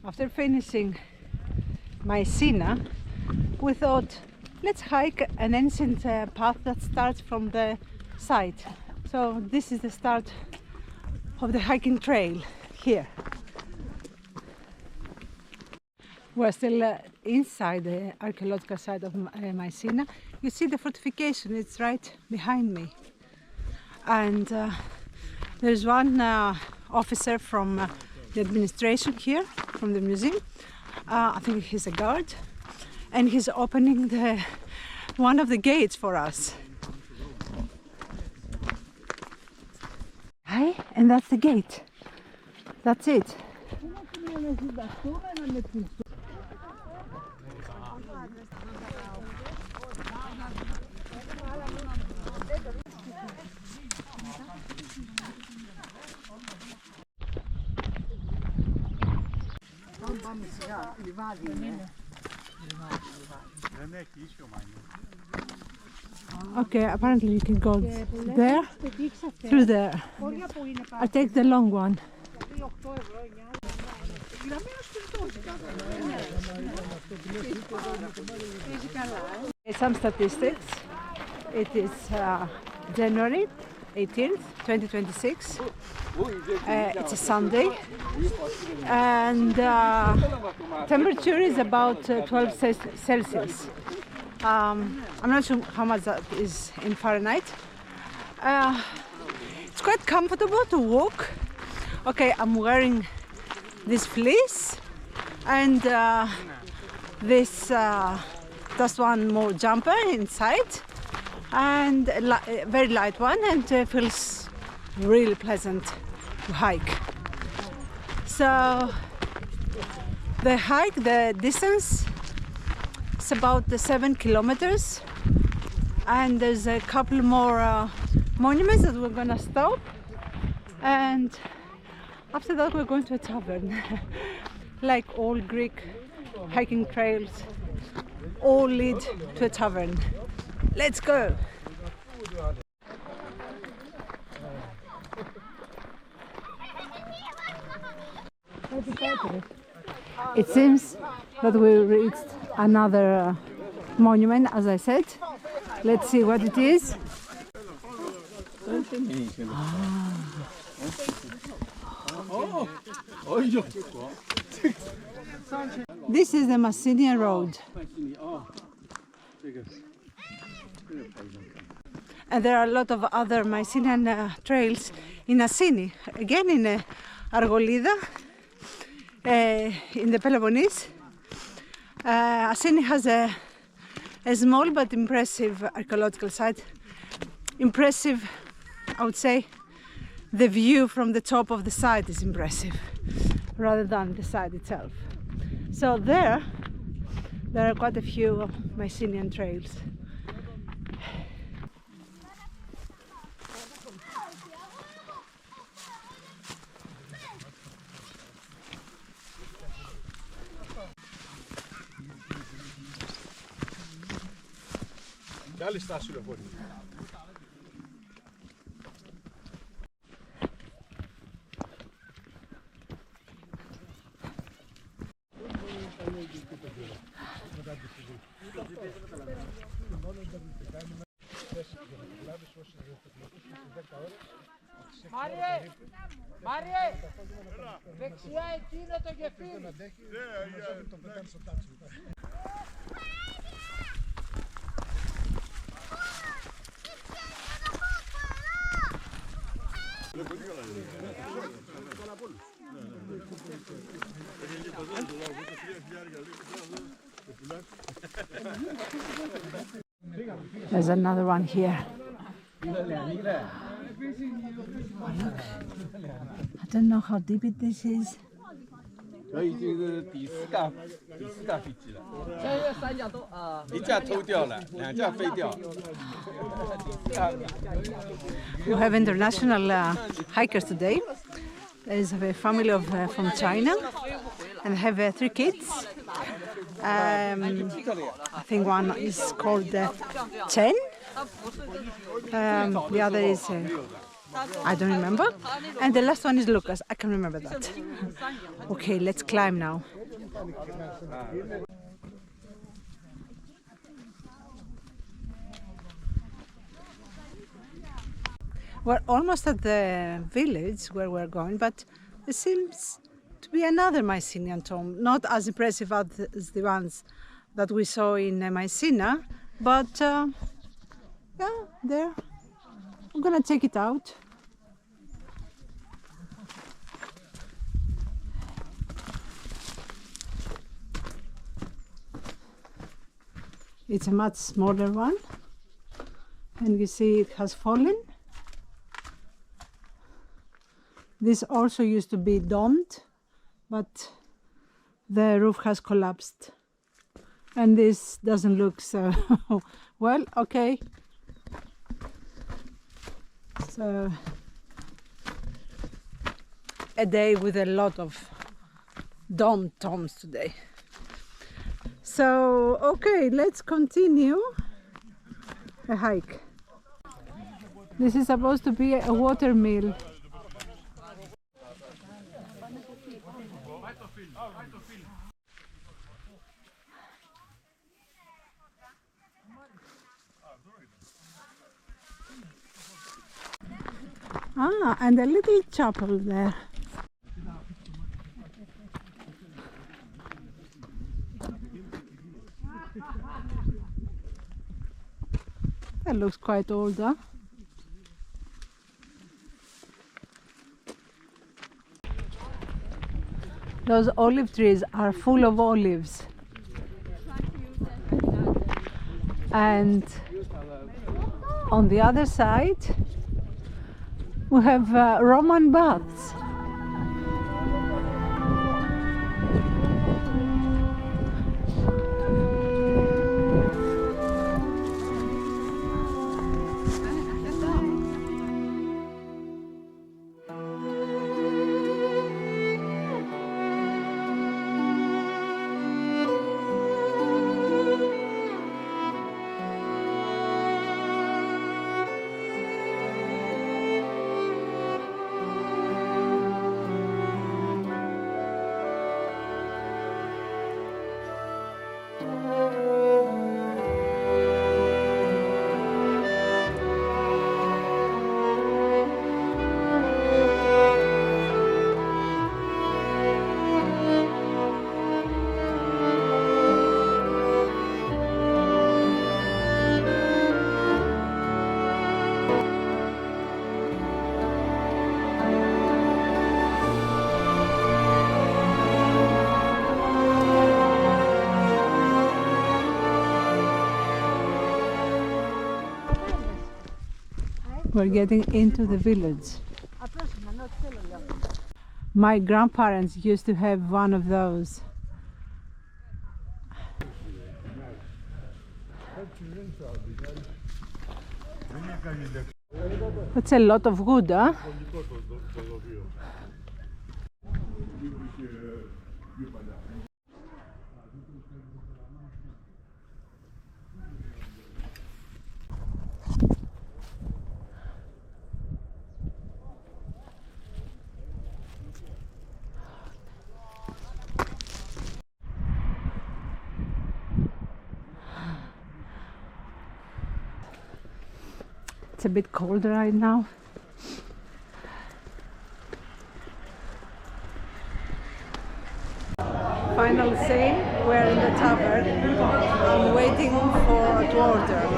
After finishing Mycenae, we thought, let's hike an ancient path that starts from the side. So this is the start of the hiking trail here. We're still inside the archaeological site of Mycenae. You see the fortification, it's right behind me. And there's one officer from the administration here, from the museum. I think he's a guard. And he's opening one of the gates for us. Hi, and that's the gate. That's it. Okay, apparently you can go there, through there. I'll take the long one. Some statistics. It is January 18th, 2026. It's a Sunday, and temperature is about 12 Celsius. I'm not sure how much that is in Fahrenheit. It's quite comfortable to walk. Okay, I'm wearing this fleece and this just one more jumper inside, and a very light one, and it feels really pleasant to hike. So the hike, the distance, it's about 7 kilometers, and there's a couple more monuments that we're gonna stop, and after that we're going to a tavern. Like all Greek hiking trails, all lead to a tavern. Let's go! It seems that we reached another monument, as I said. Let's see what it is. This is the Mycenaean road. And there are a lot of other Mycenaean trails in Asini, again in Argolida, in the Peloponnese. Asini has a small but impressive archaeological site. Impressive, I would say, the view from the top of the site is impressive, rather than the site itself. So there are quite a few Mycenaean trails. Μάριε, δεξιά εκείνο το γεφύρι. There's another one here. Oh, look. I don't know how deep this is. We have international hikers today. There is a family from China, and have 3 kids. I think one is called Chen. The other is I don't remember. And the last one is Lucas. I can remember that. Okay, let's climb now. We're almost at the village where we're going, but there seems to be another Mycenaean tomb, not as impressive as the ones that we saw in Mycenae, but yeah, there. I'm gonna check it out. It's a much smaller one, and you see it has fallen. This also used to be domed, but the roof has collapsed. And this doesn't look so well, okay. So a day with a lot of domed tombs today. So, okay, let's continue a hike. This is supposed to be a watermill. Ah, and a little chapel there. That looks quite old, huh? Those olive trees are full of olives. And on the other side, we have Roman baths. We're getting into the village. My grandparents used to have one of those. That's a lot of wood, huh? It's a bit cold right now. Final scene, we're in the tavern. I'm waiting for to order.